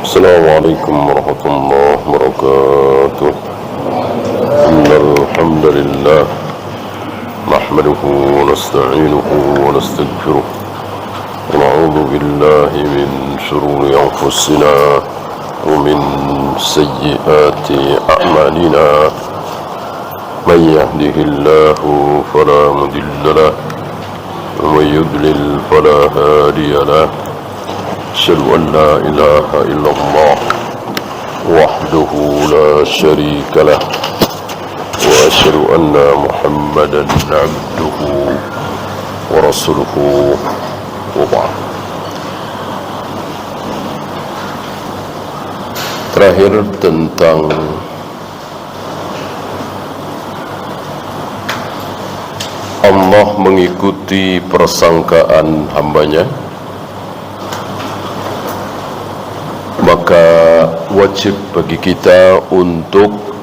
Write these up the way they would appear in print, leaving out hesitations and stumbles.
السلام عليكم ورحمة الله وبركاته. إن الحمد لله نحمده ونستعينه ونستغفره ونعوذ بالله من شرور أنفسنا ومن سيئات أعمالنا. من يهده الله فلا مضل له ومن يضلل فلا هادي له. أشهد أن لا إله إلا الله وحده لا شريك له وأشهد أن محمدا عبده ورسوله وبعد. Terakhir tentang Allah mengikuti persangkaan hambanya, maka wajib bagi kita untuk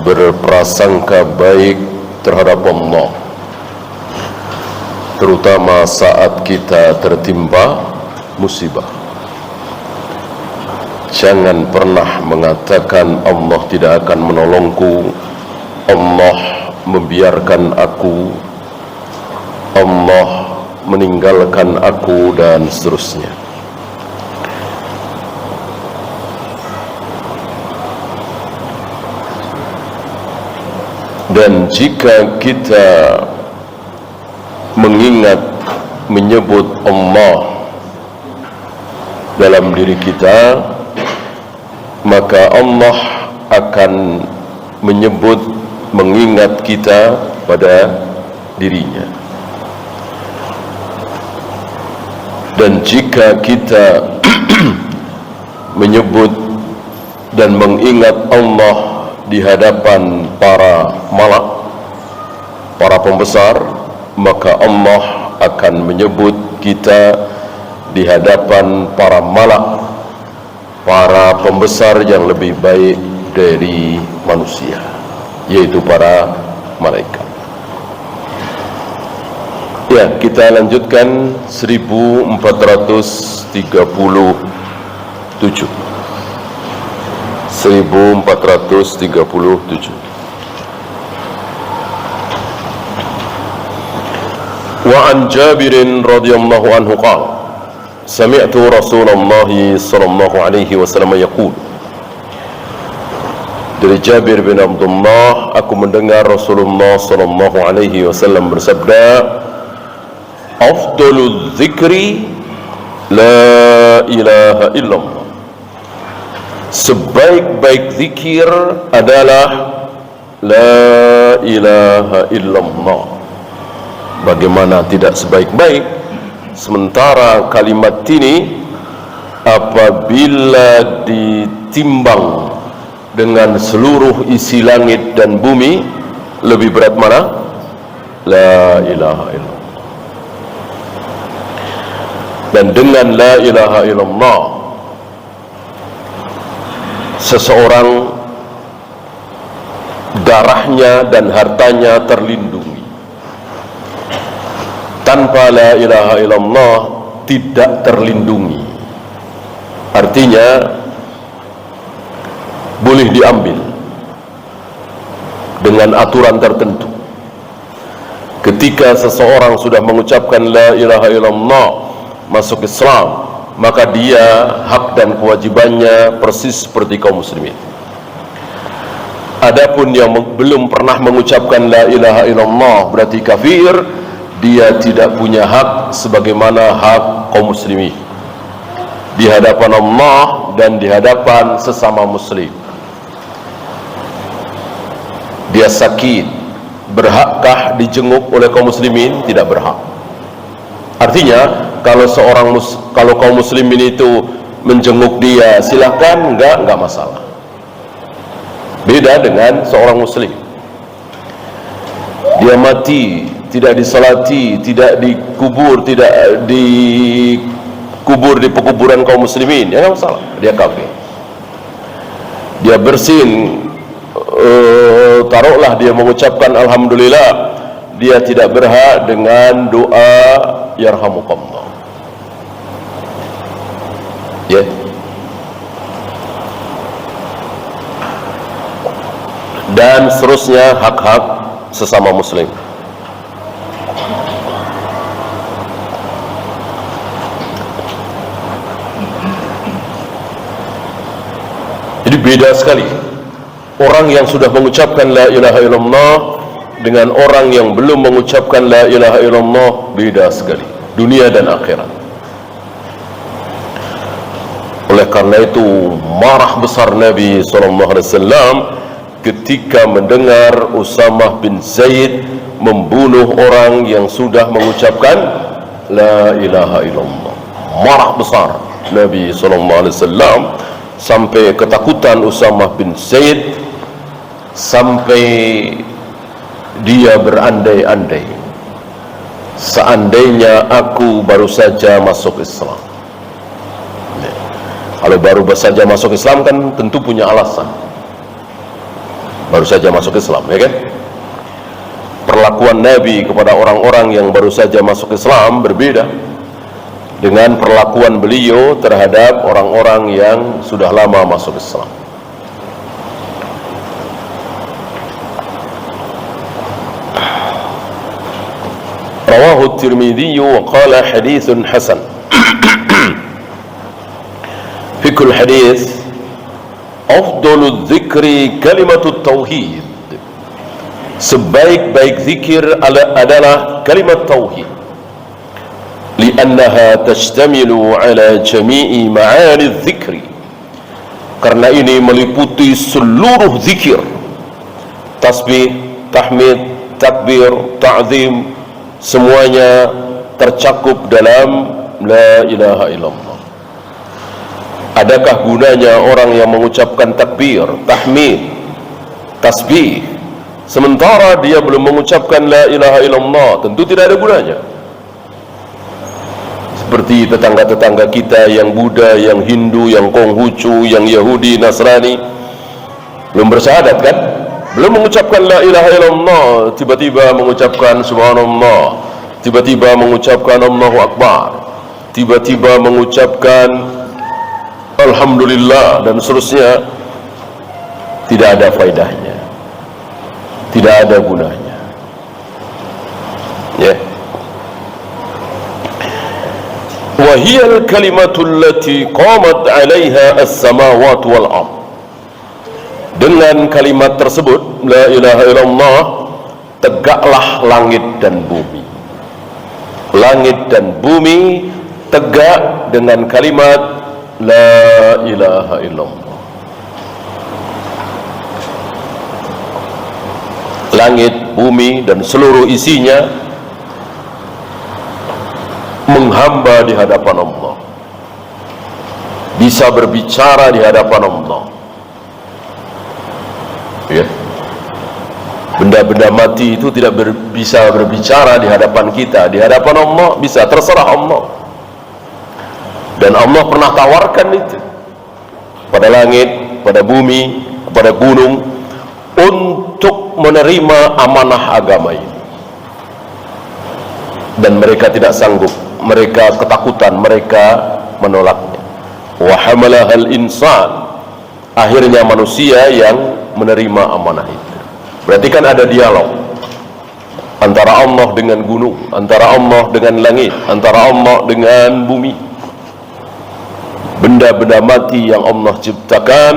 berprasangka baik terhadap Allah, terutama saat kita tertimpa musibah. Jangan pernah mengatakan Allah tidak akan menolongku, Allah membiarkan aku, Allah meninggalkan aku, dan seterusnya. Dan jika kita mengingat, menyebut Allah dalam diri kita, maka Allah akan menyebut, mengingat kita pada dirinya. Dan jika kita menyebut dan mengingat Allah di hadapan para malak, para pembesar, maka Allah akan menyebut kita di hadapan para malak, para pembesar yang lebih baik dari manusia, yaitu para malaikat. Ya, kita lanjutkan 1437. 1437. Wa an Jabir radhiyallahu anhu qala sami'tu Rasulullah sallallahu alaihi wasallam yaqul. Dari Jabir bin Abdullah, aku mendengar Rasulullah sallallahu alaihi wasallam bersabda, afdalul dzikri la ilaha illallah. Sebaik-baik zikir adalah la ilaha illallah. Bagaimana tidak sebaik-baik, sementara kalimat ini apabila ditimbang dengan seluruh isi langit dan bumi, lebih berat mana? La ilaha illallah. Dan dengan la ilaha illallah, seseorang darahnya dan hartanya terlindungi. Tanpa la ilaha illallah tidak terlindungi. Artinya boleh diambil dengan aturan tertentu. Ketika seseorang sudah mengucapkan la ilaha illallah, masuk Islam, maka dia hak dan kewajibannya persis seperti kaum muslimin. Adapun yang belum pernah mengucapkan la ilaha illallah berarti kafir, dia tidak punya hak sebagaimana hak kaum muslimin di hadapan Allah dan di hadapan sesama muslim. Dia sakit, berhakkah dijenguk oleh kaum muslimin? Tidak berhak. Artinya kalau kaum muslimin itu menjenguk dia, silahkan, enggak masalah. Beda dengan seorang muslim, dia mati, tidak disalati, tidak dikubur, tidak dikubur di pekuburan kaum muslimin, ya enggak masalah, dia kafir. Dia bersin, taruhlah dia mengucapkan alhamdulillah, dia tidak berhak dengan doa yarhamukallah. Ya, dan seterusnya hak-hak sesama muslim. Jadi beda sekali orang yang sudah mengucapkan la ilaha illallah dengan orang yang belum mengucapkan la ilaha illallah, beda sekali dunia dan akhirat. Oleh karena itu marah besar Nabi SAW ketika mendengar Usamah bin Zaid membunuh orang yang sudah mengucapkan la ilaha illallah. Marah besar Nabi SAW sampai ketakutan Usamah bin Zaid, sampai dia berandai-andai, seandainya aku baru saja masuk Islam. Kalau baru saja masuk Islam kan tentu punya alasan, baru saja masuk Islam, ya kan? Perlakuan Nabi kepada orang-orang yang baru saja masuk Islam berbeda dengan perlakuan beliau terhadap orang-orang yang sudah lama masuk Islam. Rawahu Tirmidzi wa qala haditsun hasan. Fikul hadis, afdalul dzikri kalimatut tauhid. Sebaik-baik zikir adalah kalimat tauhid. Li'annaha tashtamilu ala jami'i ma'ani dzikri. Karena ini meliputi seluruh zikir. Tasbih, tahmid, takbir, ta'zim, semuanya tercakup dalam la ilaha illallah. Adakah gunanya orang yang mengucapkan takbir, tahmid, tasbih sementara dia belum mengucapkan la ilaha illallah? Tentu tidak ada gunanya. Seperti tetangga-tetangga kita yang Buddha, yang Hindu, yang Konghucu, yang Yahudi, Nasrani, belum bersyahadat kan? Belum mengucapkan la ilaha illallah, tiba-tiba mengucapkan subhanallah, tiba-tiba mengucapkan Allahu Akbar, tiba-tiba mengucapkan alhamdulillah dan seterusnya. Tidak ada faedahnya, tidak ada gunanya, ya. Wa hiya al-kalimatu allati qamat 'alaiha as-samawati wal ardh. Dengan kalimat tersebut la ilaha illallah, tegaklah langit dan bumi. Langit dan bumi tegak dengan kalimat la ilaha illallah. Langit, bumi dan seluruh isinya menghamba di hadapan Allah, bisa berbicara di hadapan Allah, ya. Benda-benda mati itu tidak bisa berbicara di hadapan kita. Di hadapan Allah bisa, terserah Allah. Dan Allah pernah tawarkan itu pada langit, pada bumi, pada gunung untuk menerima amanah agama ini. Dan mereka tidak sanggup, mereka ketakutan, mereka menolaknya. Wa hamalahal insan, akhirnya manusia yang menerima amanah itu. Berarti kan ada dialog antara Allah dengan gunung, antara Allah dengan langit, antara Allah dengan bumi. Benda-benda mati yang Allah ciptakan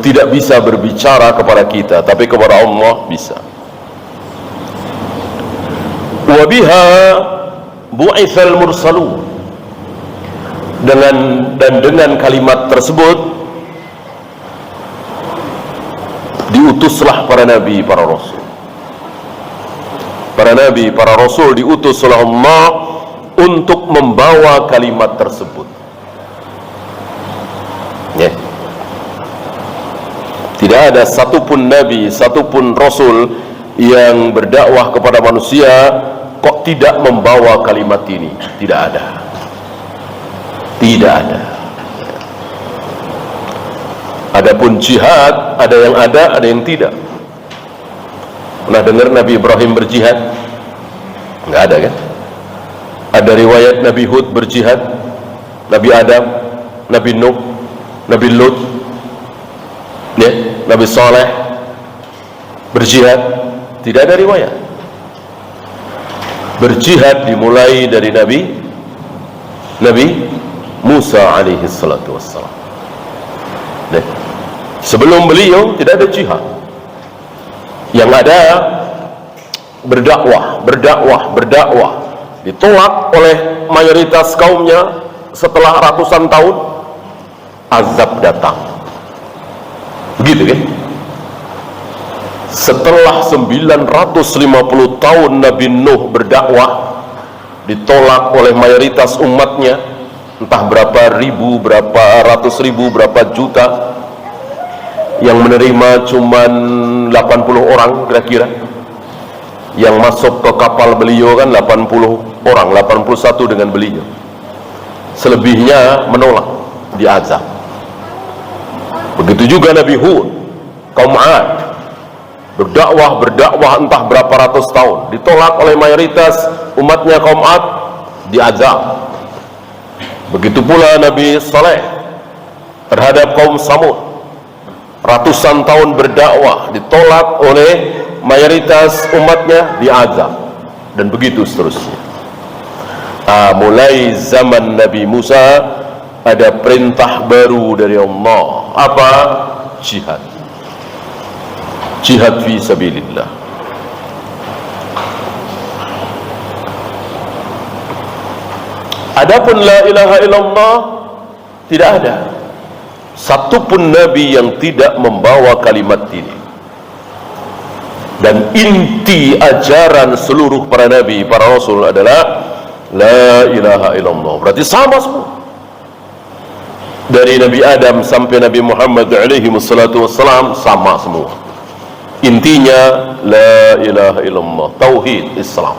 tidak bisa berbicara kepada kita, tapi kepada Allah bisa. Wa biha bu'itsal mursalun. Dengan kalimat tersebut diutuslah para nabi, para rasul. Para nabi, para rasul diutus oleh Allah untuk membawa kalimat tersebut, ya. Tidak ada satupun nabi, satupun rasul yang berdakwah kepada manusia kok tidak membawa kalimat ini. Tidak ada, tidak ada. Adapun jihad, ada yang ada yang tidak. Pernah dengar Nabi Ibrahim berjihad? Enggak ada kan? Ada riwayat Nabi Hud berjihad, Nabi Adam, Nabi Nuh, Nabi Lut, Ya, Nabi Saleh berjihad, tidak ada riwayat. Berjihad dimulai dari Nabi Musa alaihi salatu wassalam. Nah, sebelum beliau tidak ada jihad. Yang ada berdakwah, ditolak oleh mayoritas kaumnya. Setelah ratusan tahun azab datang. Begitu kan? Setelah 950 tahun Nabi Nuh berdakwah, ditolak oleh mayoritas umatnya, entah berapa ribu, berapa ratus ribu, berapa juta. Yang menerima cuman 80 orang kira-kira. Yang masuk ke kapal beliau kan 80 orang, 81 dengan beliau. Selebihnya menolak, diazab. Begitu juga Nabi Hud, kaum 'Ad, berdakwah entah berapa ratus tahun, ditolak oleh mayoritas umatnya kaum 'Ad, diazab. Begitu pula Nabi Saleh terhadap kaum Samud, ratusan tahun berdakwah, ditolak oleh mayoritas umatnya, diazab, dan begitu seterusnya. Mulai zaman Nabi Musa ada perintah baru dari Allah. Apa? Jihad. Jihad fi sabilillah. Adapun la ilaha illallah, tidak ada satupun nabi yang tidak membawa kalimat ini. Dan inti ajaran seluruh para nabi, para rasul adalah la ilaha illallah. Berarti sama semua. Dari Nabi Adam sampai Nabi Muhammad alaihi wassalatu wassalam, sama semua. Intinya la ilaha illallah, tauhid Islam.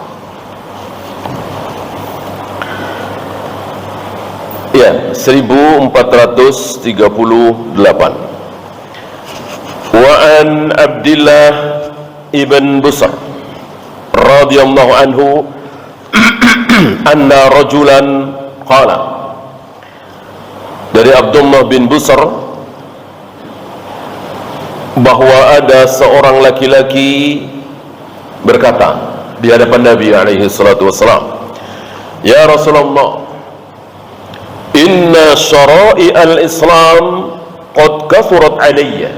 Ya, 1438. Wa an Abdullah ibn Busr radhiyallahu anhu anna rajulan qala, dari Abdullah bin Busr bahwa ada seorang laki-laki berkata di hadapan Nabi alaihi salatu wassalam, ya Rasulullah, inna syara'i al-Islam qad kathurat alayya.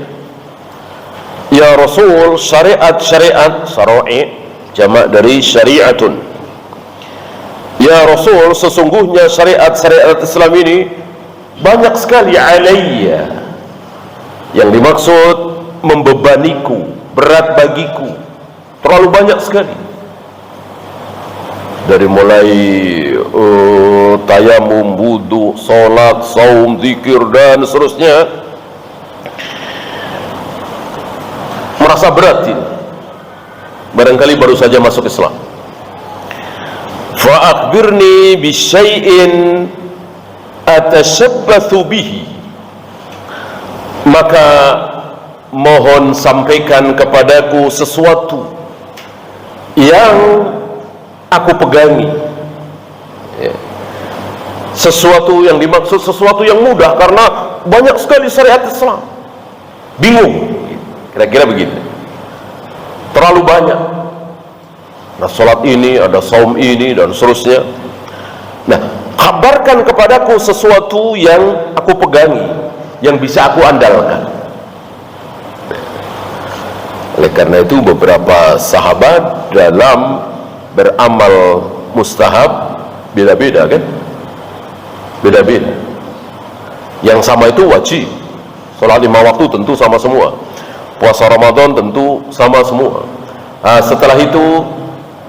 Ya Rasul, syariat-syariat, syara'i jamak dari syari'atun. Ya Rasul, sesungguhnya syariat-syariat Islam ini banyak sekali alayya. Yang dimaksud membebaniku, berat bagiku, terlalu banyak sekali. Dari mulai tayamum, wudu, salat, saum, zikir dan seterusnya, merasa berat ini. Barangkali baru saja masuk Islam. Fa akhbirni bi syai'in atashabbathu bihi, maka mohon sampaikan kepadaku sesuatu yang aku pegangi. Ya. Sesuatu yang dimaksud sesuatu yang mudah, karena banyak sekali syariat Islam. Bingung, kira-kira begitu. Terlalu banyak. Nah, sholat ini, ada saum ini dan seterusnya. Nah, kabarkan kepadaku sesuatu yang aku pegangi, yang bisa aku andalkan. Oleh karena itu beberapa sahabat dalam beramal mustahab beda-beda kan, beda-beda. Yang sama itu wajib, sholat 5 waktu tentu sama semua, puasa Ramadan tentu sama semua. Setelah itu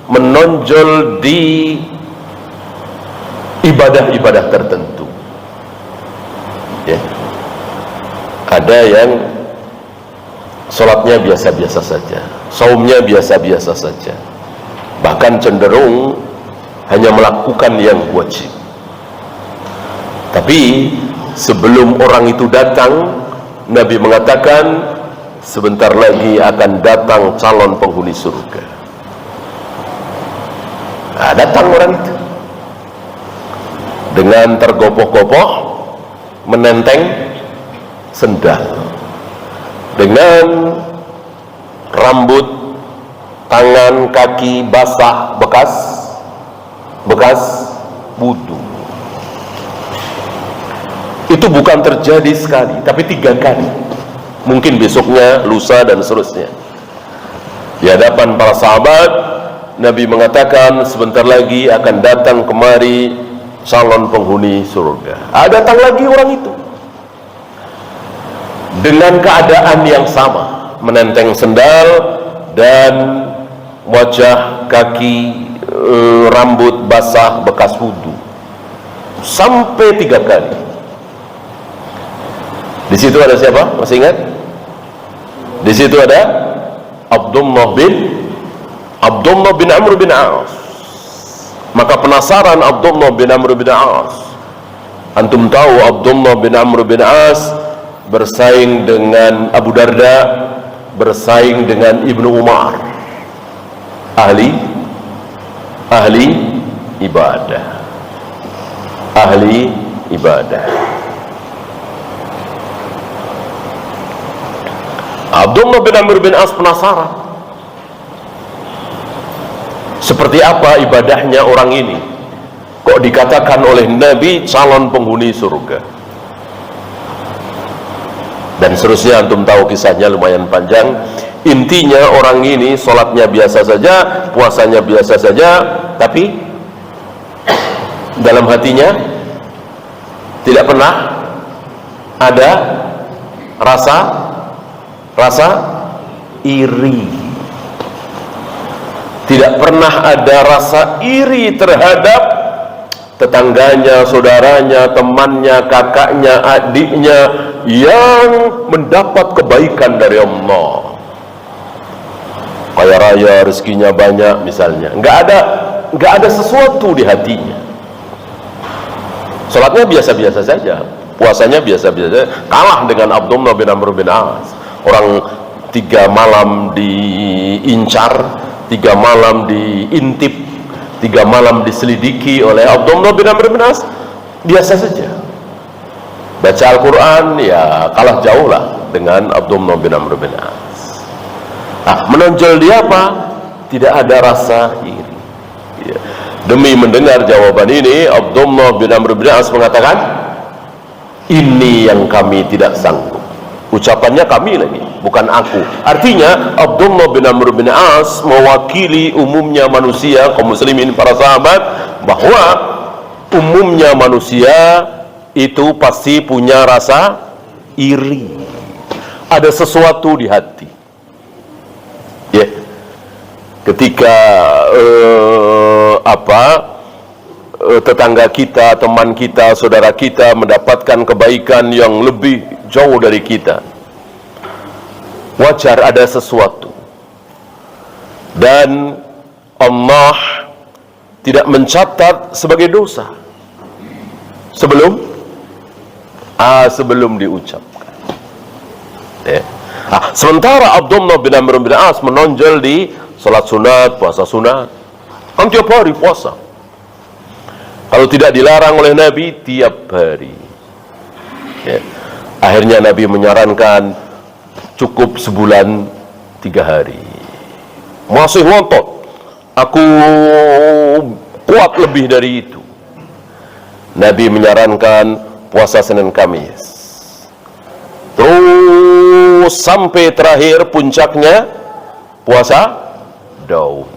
menonjol di ibadah-ibadah tertentu ya. Ada yang sholatnya biasa-biasa saja, saumnya biasa-biasa saja, bahkan cenderung hanya melakukan yang wajib. Tapi sebelum orang itu datang, Nabi mengatakan sebentar lagi akan datang calon penghuni surga. Nah, datang orang itu dengan tergopoh-gopoh, menenteng sendal, dengan rambut, tangan, kaki basah bekas wudu. Itu bukan terjadi sekali, tapi 3 kali. Mungkin besoknya, lusa, dan seterusnya. Di hadapan para sahabat, Nabi mengatakan sebentar lagi akan datang kemari calon penghuni surga. Datang lagi orang itu dengan keadaan yang sama, menenteng sendal dan wajah, kaki, rambut basah bekas wudu, sampai 3 kali. Di situ ada siapa? Masih ingat? Di situ ada Abdullah bin Amr bin As. Maka penasaran Abdullah bin Amr bin As. Antum tahu Abdullah bin Amr bin As bersaing dengan Abu Darda, bersaing dengan Ibnu Umar, ahli ibadah, ahli ibadah. Abdullah bin Amr bin As penasaran, seperti apa ibadahnya orang ini, kok dikatakan oleh Nabi calon penghuni surga. Dan seterusnya, antum tahu kisahnya lumayan panjang. Intinya orang ini sholatnya biasa saja, puasanya biasa saja, tapi dalam hatinya tidak pernah ada rasa iri. Tidak pernah ada rasa iri terhadap tetangganya, saudaranya, temannya, kakaknya, adiknya yang mendapat kebaikan dari Allah, kaya raya, rezekinya banyak misalnya. Nggak ada sesuatu di hatinya. Sholatnya biasa-biasa saja, puasanya biasa-biasa saja, kalah dengan Abdullah bin Amr bin As. Orang 3 malam diincar, 3 malam diintip, 3 malam diselidiki oleh Abdullah bin Amr bin As, biasa saja. Baca Al-Quran, ya kalah jauh lah dengan Abdullah bin Amr bin As. Menonjol dia apa? Tidak ada rasa iri. Ya. Demi mendengar jawaban ini, Abdullah bin Amr bin As mengatakan, ini yang kami tidak sanggup. Ucapannya kami lagi, bukan aku. Artinya Abdullah bin Amr bin As mewakili umumnya manusia, kaum muslimin, para sahabat, bahwa umumnya manusia itu pasti punya rasa iri. Ada sesuatu di hati. Ya. Ketika tetangga kita, teman kita, saudara kita mendapatkan kebaikan yang lebih jauh dari kita, wajar ada sesuatu. Dan Allah tidak mencatat sebagai dosa sebelum diucapkan. Ya. Sementara Abdullah bin Amr bin As menonjol di salat sunat, puasa sunat, kan tiap hari puasa. Kalau tidak dilarang oleh Nabi, tiap hari. Ya. Akhirnya Nabi menyarankan cukup sebulan 3 hari. Masih ngotot, aku kuat lebih dari itu. Nabi menyarankan puasa Senin Kamis, terus sampai terakhir puncaknya puasa Daud.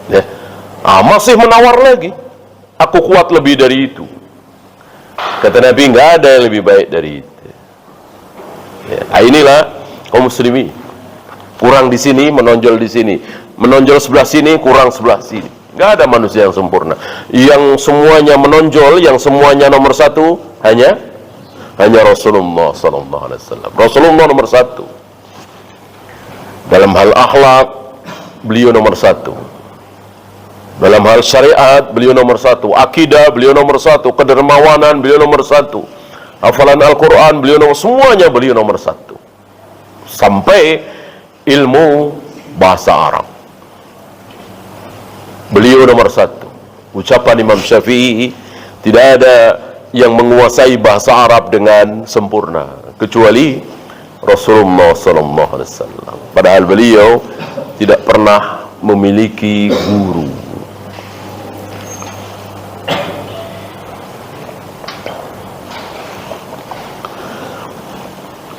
Ya. Masih menawar lagi, aku kuat lebih dari itu. Kata Nabi, nggak ada yang lebih baik dari itu. Ya, inilah kaum muslimin. Kurang di sini, menonjol di sini. Menonjol sebelah sini, kurang sebelah sini. Nggak ada manusia yang sempurna. Yang semuanya menonjol, yang semuanya nomor 1, hanya Rasulullah SAW. Rasulullah nomor 1. Dalam hal akhlak, beliau nomor 1. Dalam hal syariat, beliau nomor 1. Akidah, beliau nomor 1. Kedermawanan, beliau nomor 1. Hafalan Al-Quran, semuanya beliau nomor 1. Sampai ilmu bahasa Arab, beliau nomor 1. Ucapan Imam Syafi'i, tidak ada yang menguasai bahasa Arab dengan sempurna kecuali Rasulullah sallallahu alaihi wasallam. Padahal beliau tidak pernah memiliki guru.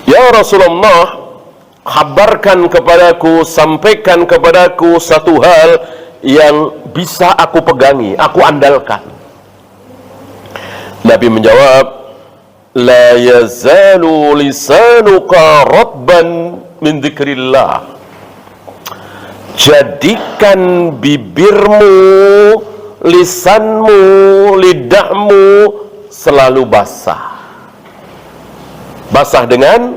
Ya Rasulullah, kabarkan kepadaku, sampaikan kepadaku satu hal yang bisa aku pegangi, aku andalkan. Nabi menjawab, la yazalu lisanuka ratban min dzikrillah. Jadikan bibirmu, lisanmu, lidahmu selalu basah. Basah dengan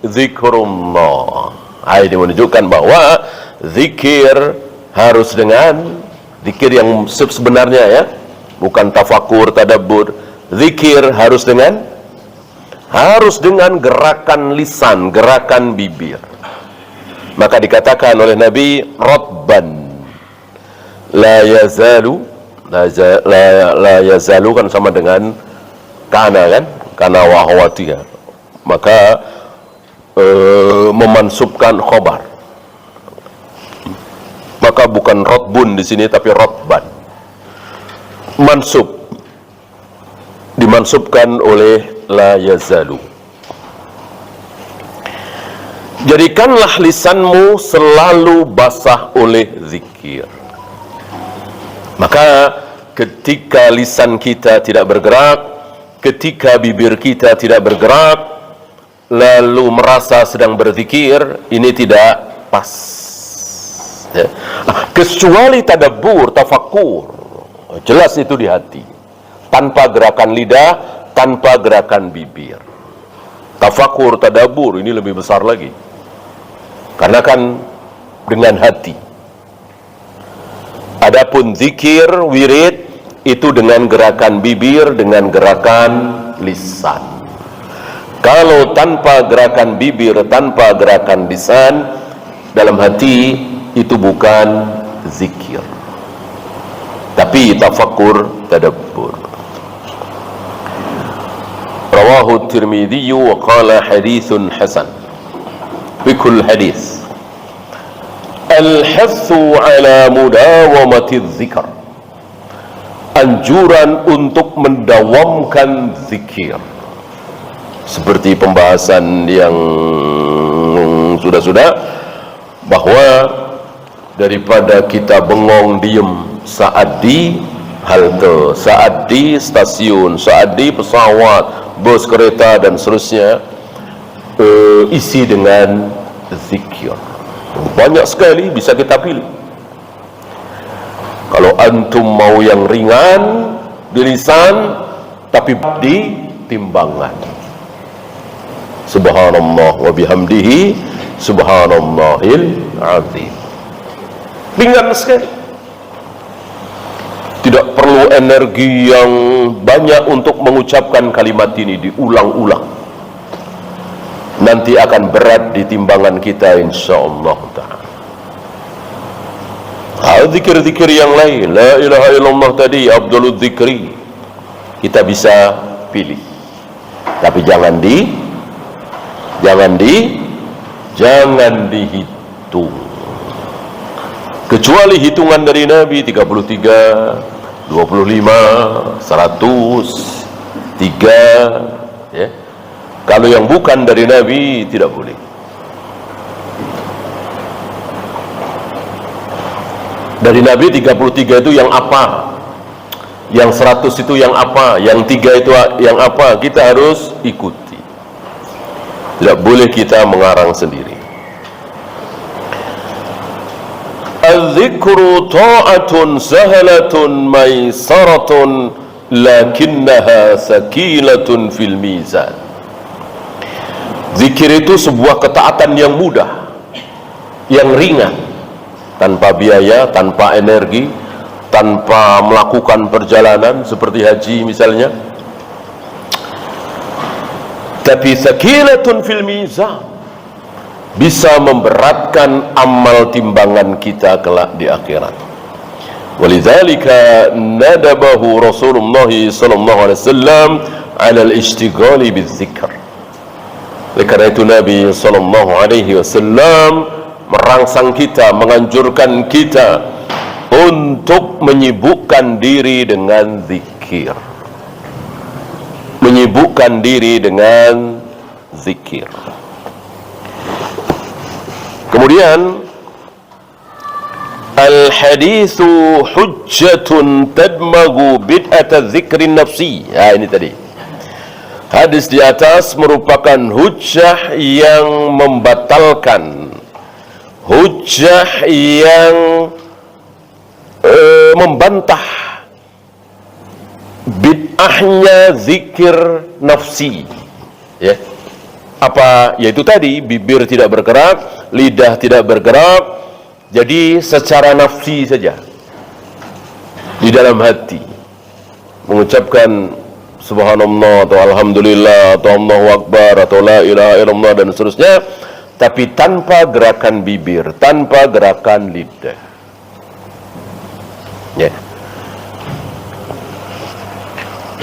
zikrullah. Ini menunjukkan bahwa zikir harus dengan zikir yang sebenarnya, ya, bukan tafakur, tadabbur. Zikir harus dengan gerakan lisan, gerakan bibir. Maka dikatakan oleh Nabi, ratban. La yazalu, la yazalu kan sama dengan kana, kan? Kana wa hawatiha. Maka memansubkan khobar. Maka bukan rotbun di sini, tapi rotban. Mansub, dimansubkan oleh la yazalu. Jadikanlah lisanmu selalu basah oleh zikir. Maka ketika lisan kita tidak bergerak, ketika bibir kita tidak bergerak, lalu merasa sedang berzikir, ini tidak pas, ya. Kecuali tadabbur, tafakur, jelas itu di hati, tanpa gerakan lidah, tanpa gerakan bibir. Tafakur, tadabbur ini lebih besar lagi, karena kan dengan hati. Adapun zikir, wirid, itu dengan gerakan bibir, dengan gerakan lisan. Kalau tanpa gerakan bibir, tanpa gerakan lisan, dalam hati, itu bukan zikir, tapi tafakkur, tadabbur. Rawahu Tirmidzi wa qala haditsun hasan. Bikul hadis, al-hassu ala mudawamati dzikr. Anjuran untuk mendawamkan zikir. Seperti pembahasan yang sudah-sudah, bahwa daripada kita bengong diem saat di halte, saat di stasiun, saat di pesawat, bus, kereta, dan seterusnya, isi dengan zikir. Banyak sekali bisa kita pilih. Kalau antum mau yang ringan di lisan, tapi di timbangan, subhanallah wa bihamdihi subhanallahil azim, ringan sekali. Tidak perlu energi yang banyak untuk mengucapkan kalimat ini, diulang-ulang. Nanti akan berat di timbangan kita, insyaallah ta'ala. Zikir-zikir yang lain, la ilaha illallah tadi, afdalul zikri, kita bisa pilih, tapi jangan dihitung. Kecuali hitungan dari Nabi 33, 25, 100, 3, ya. Kalau yang bukan dari Nabi tidak boleh. Dari Nabi 33 itu yang apa? Yang 100 itu yang apa? Yang 3 itu yang apa? Kita harus ikuti. Tidak boleh kita mengarang sendiri. Az-zikru ta'atun sahalatun maisaratun lakinnaha sakilatun fil mizan. Zikir itu sebuah ketaatan yang mudah, yang ringan, tanpa biaya, tanpa energi, tanpa melakukan perjalanan seperti haji misalnya. Tapi sakilatun fil mizan, bisa memberatkan amal timbangan kita kelak di akhirat. Walidzalika nadabahu Rasulullah sallallahu alaihi wasallam 'ala al-ishtighali bidzikr. Oleh karena itu Nabi sallallahu alaihi wasallam merangsang kita, menganjurkan kita untuk menyibukkan diri dengan zikir. Menyibukkan diri dengan zikir. Kemudian al-haditsu hujjatun tadmagu bid'ata dzikrin nafsi. Ini tadi. Hadis di atas merupakan hujjah yang membatalkan, hujjah yang membantah bid'ahnya zikir nafsi. Ya. Apa? Yaitu tadi, bibir tidak bergerak, lidah tidak bergerak, jadi secara nafsi saja di dalam hati mengucapkan subhanallah atau alhamdulillah atau Allahu akbar atau la ilaha illallah dan seterusnya, tapi tanpa gerakan bibir, tanpa gerakan lidah. Ya.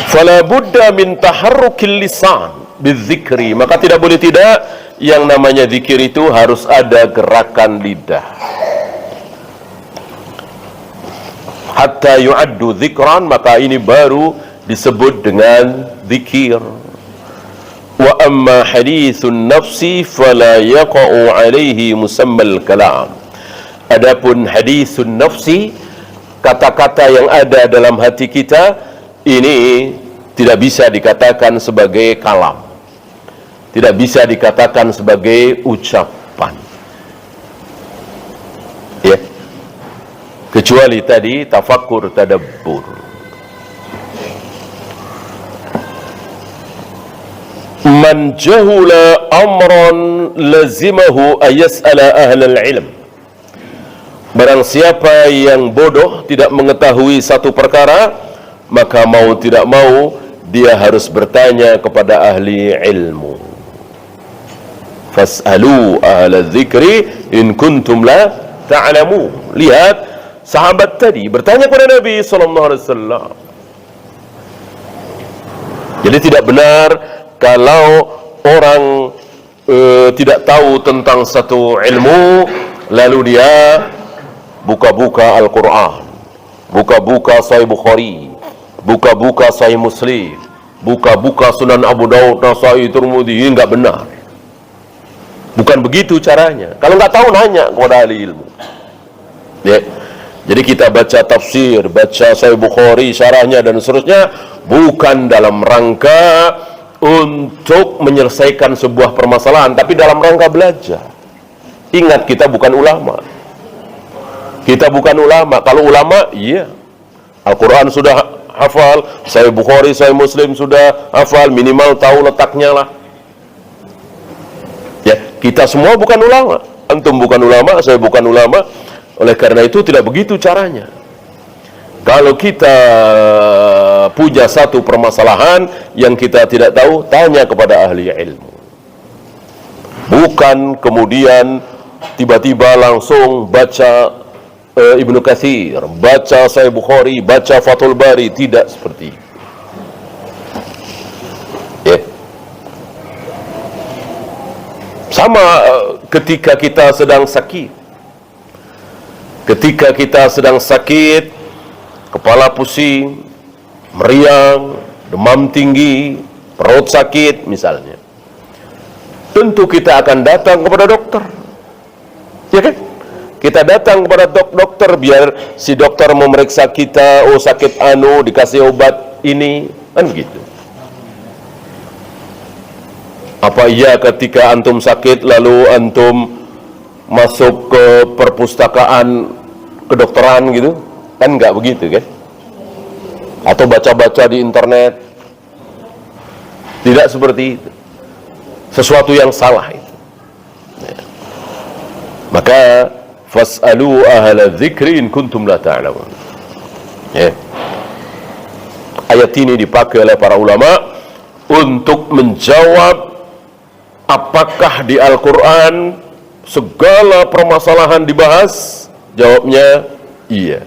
Fala budda min taharrukil lisan bidzikri, maka tidak boleh tidak yang namanya zikir itu harus ada gerakan lidah. Hatta yu'addu dzikran, maka ini baru disebut dengan zikir. Wa amma hadithun nafsi fala yaqa'u alaihi musammal kalam. Adapun hadithun nafsi, kata-kata yang ada dalam hati kita, ini tidak bisa dikatakan sebagai kalam, tidak bisa dikatakan sebagai ucapan, ya, kecuali tadi tafakkur, tadabbur. Man jahula amran lazimahu ayas'ala ahlal ilm. Barang siapa yang bodoh, tidak mengetahui satu perkara, maka mau tidak mau dia harus bertanya kepada ahli ilmu. Fas'alu ahla dzikri in kuntum la ta'lamu. Lihat sahabat tadi bertanya kepada Nabi sallallahu alaihi wasallam. Jadi tidak benar kalau orang tidak tahu tentang satu ilmu lalu dia buka-buka Al-Quran, buka-buka Sahih Bukhari, buka-buka Sahih Muslim, buka-buka Sunan Abu Daud, Nasai, Tirmidzi. Ini enggak benar. Bukan begitu caranya. Kalau enggak tahu nanya kepada ahli ilmu. Ya. Jadi kita baca tafsir, baca Sahih Bukhari, syarahnya dan seterusnya bukan dalam rangka untuk menyelesaikan sebuah permasalahan, tapi dalam rangka belajar. Ingat, kita bukan ulama. Kita bukan ulama. Kalau ulama, iya, Al-Quran sudah hafal, Sahih Bukhari, Sahih Muslim sudah hafal, minimal tahu letaknya lah. Ya, kita semua bukan ulama. Antum bukan ulama, saya bukan ulama. Oleh karena itu tidak begitu caranya. Kalau kita punya satu permasalahan yang kita tidak tahu, tanya kepada ahli ilmu. Bukan kemudian tiba-tiba langsung baca Ibnu Katsir, baca Sahih Bukhari, baca Fathul Bari. Tidak seperti itu. Ya. Sama ketika kita sedang sakit. Ketika kita sedang sakit, kepala pusing, meriang, demam tinggi, perut sakit misalnya, tentu kita akan datang kepada dokter, ya kan? Kita datang kepada dokter biar si dokter memeriksa kita. Oh, sakit anu, dikasih obat ini, kan gitu. Apa iya ketika antum sakit lalu antum masuk ke perpustakaan kedokteran gitu? Kan nggak begitu kan? Atau baca-baca di internet? Tidak seperti itu. Sesuatu yang salah itu. Ya. Maka fas'alu ahla dzikri in kuntum la ta'lamun. Ya. Ayat ini dipakai oleh para ulama untuk menjawab apakah di Al-Quran segala permasalahan dibahas. Jawabnya iya.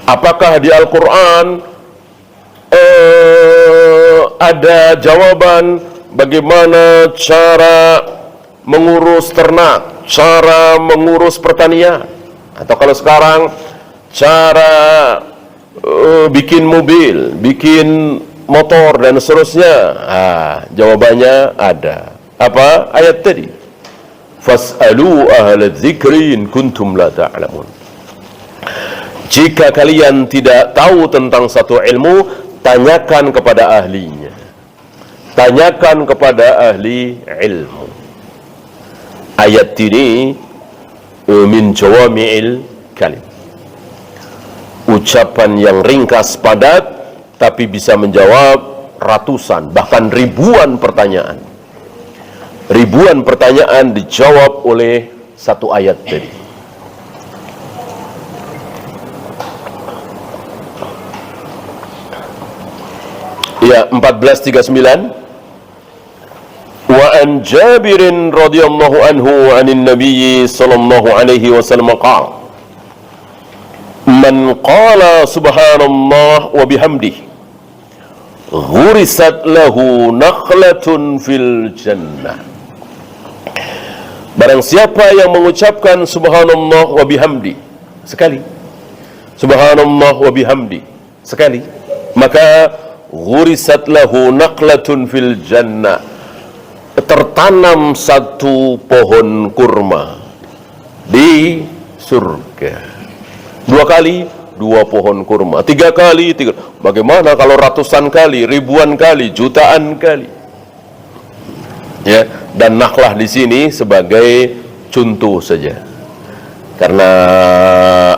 Apakah di Al-Quran ada jawaban bagaimana cara mengurus ternak, cara mengurus pertanian, atau kalau sekarang cara bikin mobil, bikin motor dan seterusnya. Jawabannya ada. Apa ayat tadi? Fas'alu ahla dzikri in kuntum la ta'lamun. Jika kalian tidak tahu tentang satu ilmu, tanyakan kepada ahlinya. Tanyakan kepada ahli ilmu. Ayat ini min jawami'il kalim. Ucapan yang ringkas padat tapi bisa menjawab ratusan bahkan ribuan pertanyaan. Ribuan pertanyaan dijawab oleh satu ayat tadi. Ya, 1439. Wa an Jabirin radhiyallahu anhu 'anil Nabi sallallahu alaihi wasallam qala: Man qala subhanallah wa bihamdihi ghurisat lahu nakhlatun fil jannah. Barang siapa yang mengucapkan subhanallah wa bihamdi sekali, subhanallah wa bihamdi sekali, maka ghurisat lahu nakhlatun fil jannah, tertanam satu pohon kurma di surga. Dua kali, dua pohon kurma. Tiga kali, tiga. Bagaimana kalau ratusan kali, ribuan kali, jutaan kali? Ya, dan nakhlah di sini sebagai contoh saja. Karena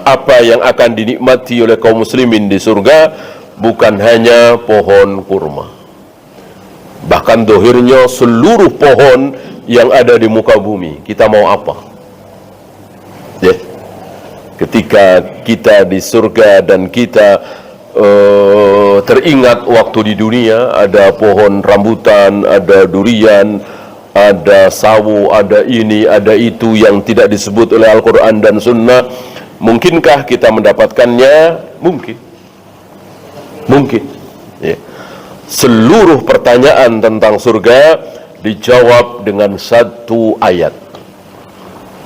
apa yang akan dinikmati oleh kaum muslimin di surga bukan hanya pohon kurma. Bahkan dohirnya seluruh pohon yang ada di muka bumi. Kita mau apa? Ya. Ketika kita di surga dan kita teringat waktu di dunia, ada pohon rambutan, ada durian, ada sawo, ada ini, ada itu yang tidak disebut oleh Al-Quran dan Sunnah. Mungkinkah kita mendapatkannya? Mungkin. Mungkin. Ya. Seluruh pertanyaan tentang surga dijawab dengan satu ayat.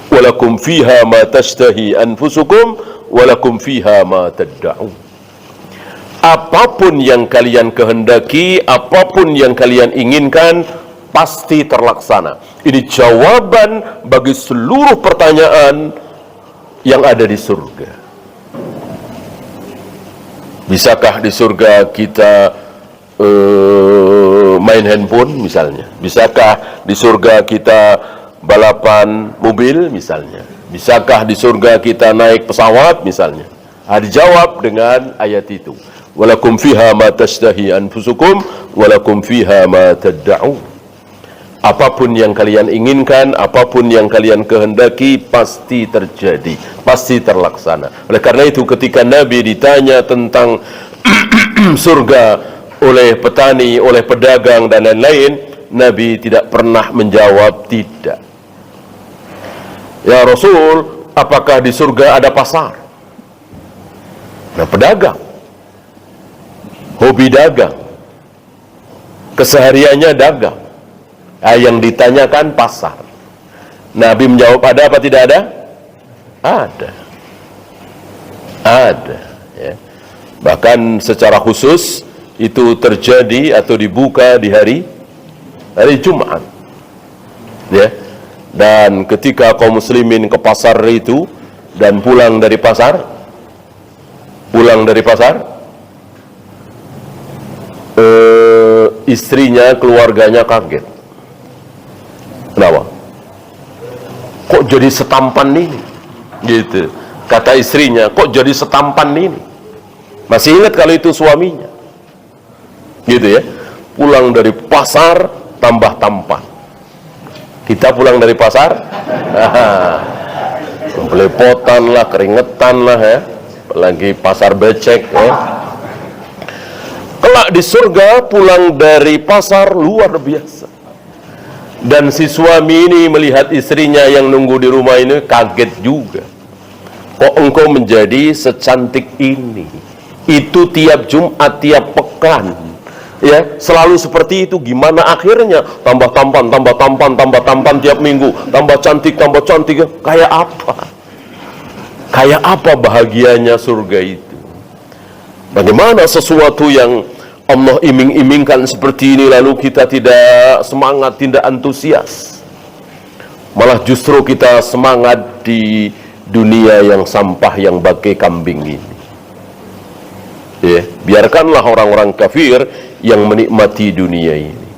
Walakum fiha ma tashtahi anfusukum walakum fiha ma tad'un. Apapun yang kalian kehendaki, apapun yang kalian inginkan, pasti terlaksana. Ini jawaban bagi seluruh pertanyaan yang ada di surga. Bisakah di surga kita main handphone misalnya? Bisakah di surga kita balapan mobil misalnya? Bisakah di surga kita naik pesawat misalnya? Dijawab dengan ayat itu. Walakum fiha ma tashtahi anfusukum walakum fiha ma tad'un. Apapun yang kalian inginkan, apapun yang kalian kehendaki, pasti terjadi, pasti terlaksana. Oleh karena itu ketika Nabi ditanya tentang surga oleh petani, oleh pedagang dan lain-lain, Nabi tidak pernah menjawab tidak. Ya Rasul, apakah di surga ada pasar? Nah, pedagang, hobi dagang, kesehariannya dagang. Yang ditanyakan pasar. Nabi menjawab, ada apa tidak ada? Ada. Ada. Ya. Bahkan secara khusus itu terjadi atau dibuka di hari Jumat. Ya. Dan ketika kaum muslimin ke pasar itu dan pulang dari pasar, istrinya, keluarganya kaget. Kenapa? Kok jadi setampan ini? Gitu. Kata istrinya, kok jadi setampan ini? Masih ingat kalau itu suaminya? Gitu ya. Pulang dari pasar tambah tampan. Kita pulang dari pasar, belepotan lah, keringetan lah ya. Apalagi pasar becek ya. Kelak di surga pulang dari pasar luar biasa. Dan si suami ini melihat istrinya yang nunggu di rumah ini kaget juga. Kok engkau menjadi secantik ini? Itu tiap Jumat, tiap pekan Ya, selalu seperti itu. Gimana akhirnya? Tambah tampan tiap minggu, tambah cantik. Kayak apa? Kayak apa bahagianya surga itu? Bagaimana sesuatu yang Allah iming-imingkan seperti ini, lalu kita tidak semangat, tidak antusias, malah justru kita semangat di dunia yang sampah, yang bagai kambing ini. Ya, biarkanlah orang-orang kafir yang menikmati dunia ini.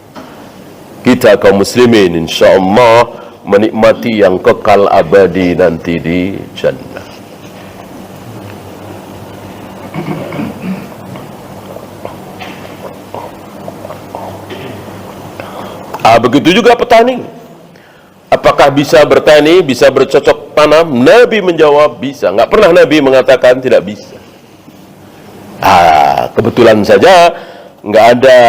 Kita kaum muslimin insyaallah menikmati yang kekal abadi nanti di jannah. Begitu juga petani. Apakah bisa bertani, bisa bercocok tanam? Nabi menjawab bisa. Nggak pernah Nabi mengatakan tidak bisa. Kebetulan saja nggak ada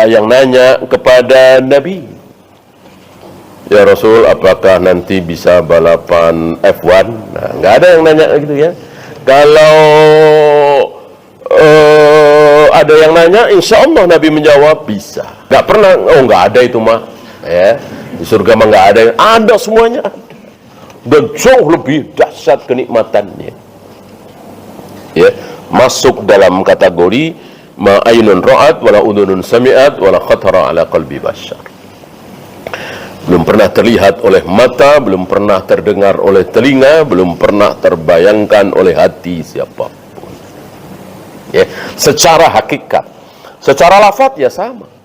yang nanya kepada Nabi, ya Rasul, apakah nanti bisa balapan F1? Nah, nggak ada yang nanya gitu ya. Kalau ada yang nanya, insya Allah Nabi menjawab bisa. Nggak pernah, nggak ada itu mah. Ya, di surga mah nggak ada semuanya ada. Dan jauh lebih dahsyat kenikmatannya. Ya, masuk dalam kategori ma ainun ra'at wala udhunun sami'at wala khatara ala qalbi bashar. Belum pernah terlihat oleh mata, belum pernah terdengar oleh telinga, belum pernah terbayangkan oleh hati siapapun. Ya, secara hakikat, secara lafaz ya sama.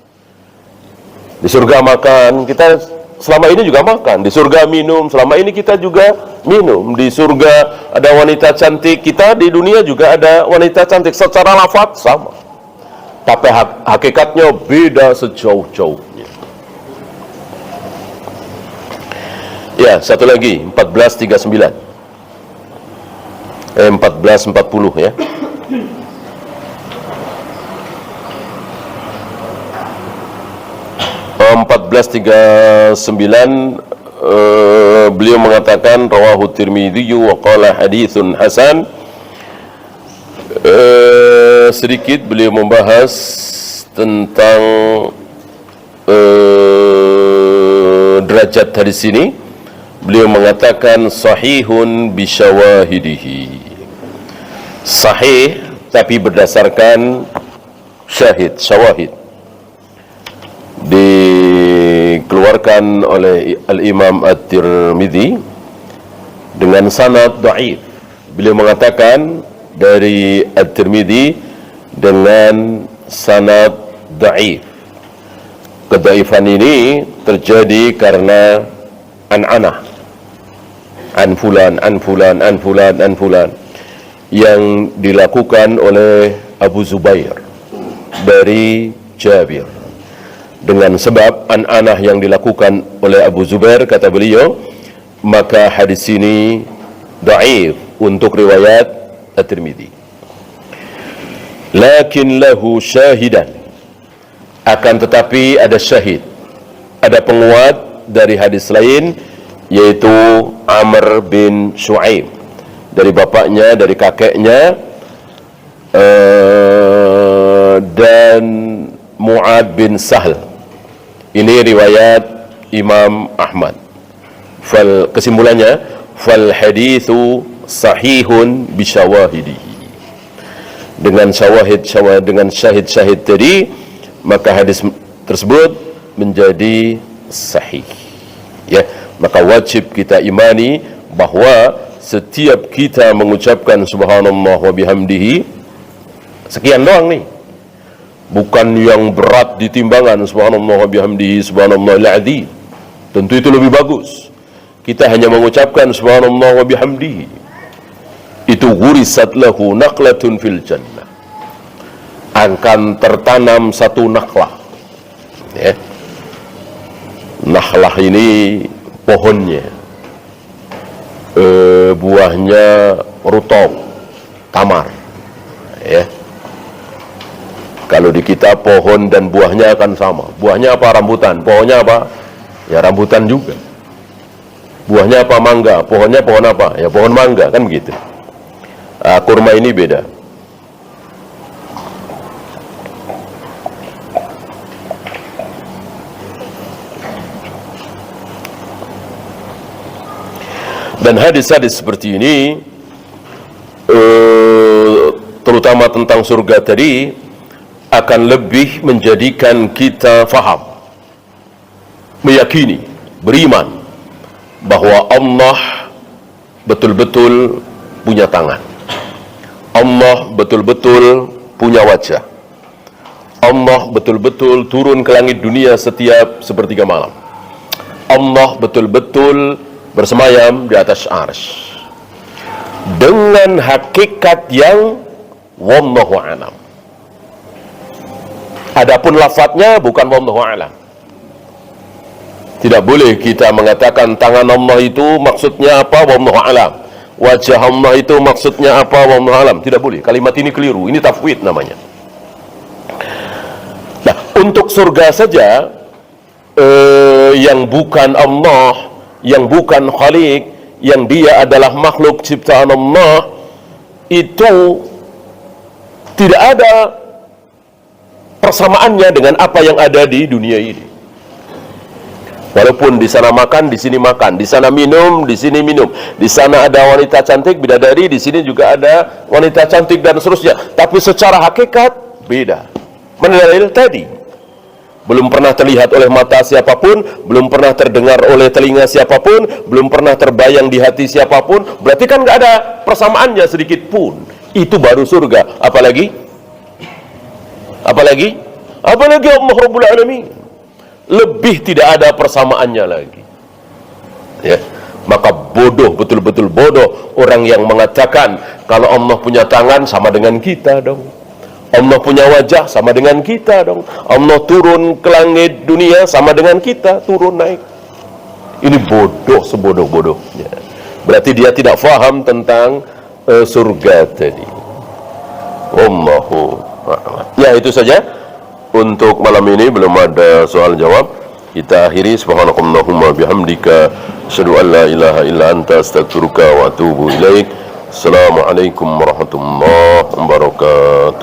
Di surga makan, kita selama ini juga makan. Di surga minum, selama ini kita juga minum. Di surga ada wanita cantik, kita di dunia juga ada wanita cantik. Secara lafaz sama, tapi hakikatnya beda sejauh-jauhnya. Ya, satu lagi 1439 1440 ya. 1439 beliau mengatakan rawahu Tirmidzi wa qala haditsun hasan. Sedikit beliau membahas tentang derajat hadis ini. Beliau mengatakan sahihun bi syawahidihi. Sahih tapi berdasarkan syawahid. Dikeluarkan oleh Al-Imam At-Tirmidzi dengan sanad dhaif. Beliau mengatakan dari At-Tirmidzi dengan sanad dhaif. Kedhaifan ini terjadi karena an-anah, an fulan yang dilakukan oleh Abu Zubair dari Jabir. Dengan sebab an-anah yang dilakukan oleh Abu Zubair, kata beliau, maka hadis ini dhaif untuk riwayat At-Tirmidzi. Lakin lahu syahidan, akan tetapi ada syahid, ada penguat dari hadis lain, yaitu Amr bin Shu'aib, dari bapaknya, dari kakeknya, dan Mu'ad bin Sahl. Ini riwayat Imam Ahmad. Kesimpulannya, fal hadithu sahihun bi syawahidihi. Dengan syahid tadi, maka hadis tersebut menjadi sahih. Ya, maka wajib kita imani bahwa setiap kita mengucapkan subhanallah wa bihamdihi, sekian doang nih, bukan yang berat di timbangan, subhanallah wa bihamdihi subhanallahil azim. Tentu itu lebih bagus. Kita hanya mengucapkan subhanallah wa bihamdihi, itu ghurisat lahu naqlatun fil jannah, akan tertanam satu nakhlah. Ya, nakhlah ini pohonnya, buahnya rutop, tamar. Ya, kalau di kita pohon dan buahnya akan sama. Buahnya apa? Rambutan. Pohonnya apa? Ya rambutan juga. Buahnya apa? Mangga. Pohonnya pohon apa? Ya pohon mangga, kan begitu. Kurma ini beda. Dan hadis-hadis seperti ini, terutama tentang surga tadi, akan lebih menjadikan kita faham, meyakini, beriman bahwa Allah betul-betul punya tangan, Allah betul-betul punya wajah, Allah betul-betul turun ke langit dunia setiap sepertiga malam, Allah betul-betul bersemayam di atas arsy dengan hakikat yang wallahu a'lam. Adapun lafadznya bukan wallahu a'lam. Tidak boleh kita mengatakan tangan Allah itu maksudnya apa, wallahu a'lam. Wajah Allah itu maksudnya apa, wallahu a'lam. Tidak boleh. Kalimat ini keliru. Ini tafwid namanya. Nah, untuk surga saja yang bukan Allah, yang bukan Khaliq, yang dia adalah makhluk ciptaan Allah, itu tidak ada persamaannya dengan apa yang ada di dunia ini. Walaupun di sana makan, di sini makan, di sana minum, di sini minum, di sana ada wanita cantik bidadari, di sini juga ada wanita cantik dan seterusnya. Tapi secara hakikat beda. Mana dalil tadi? Belum pernah terlihat oleh mata siapapun, belum pernah terdengar oleh telinga siapapun, belum pernah terbayang di hati siapapun. Berarti kan nggak ada persamaannya sedikit pun. Itu baru surga. Apalagi Allah Rabbul Alamin. Lebih tidak ada persamaannya lagi. Ya, maka bodoh, betul-betul bodoh orang yang mengatakan kalau Allah punya tangan sama dengan kita dong. Allah punya wajah sama dengan kita dong. Allah turun ke langit dunia sama dengan kita turun naik. Ini bodoh sebodoh-bodohnya. Berarti dia tidak faham tentang surga tadi. Wallahu a'lam. Ya, itu saja untuk malam ini. Belum ada soal jawab. Kita akhiri. Subhanakallahumma bihamdika asyhadu an la ilaha illa anta astaghfiruka wa atubu ilaik. Assalamualaikum warahmatullahi wabarakatuh.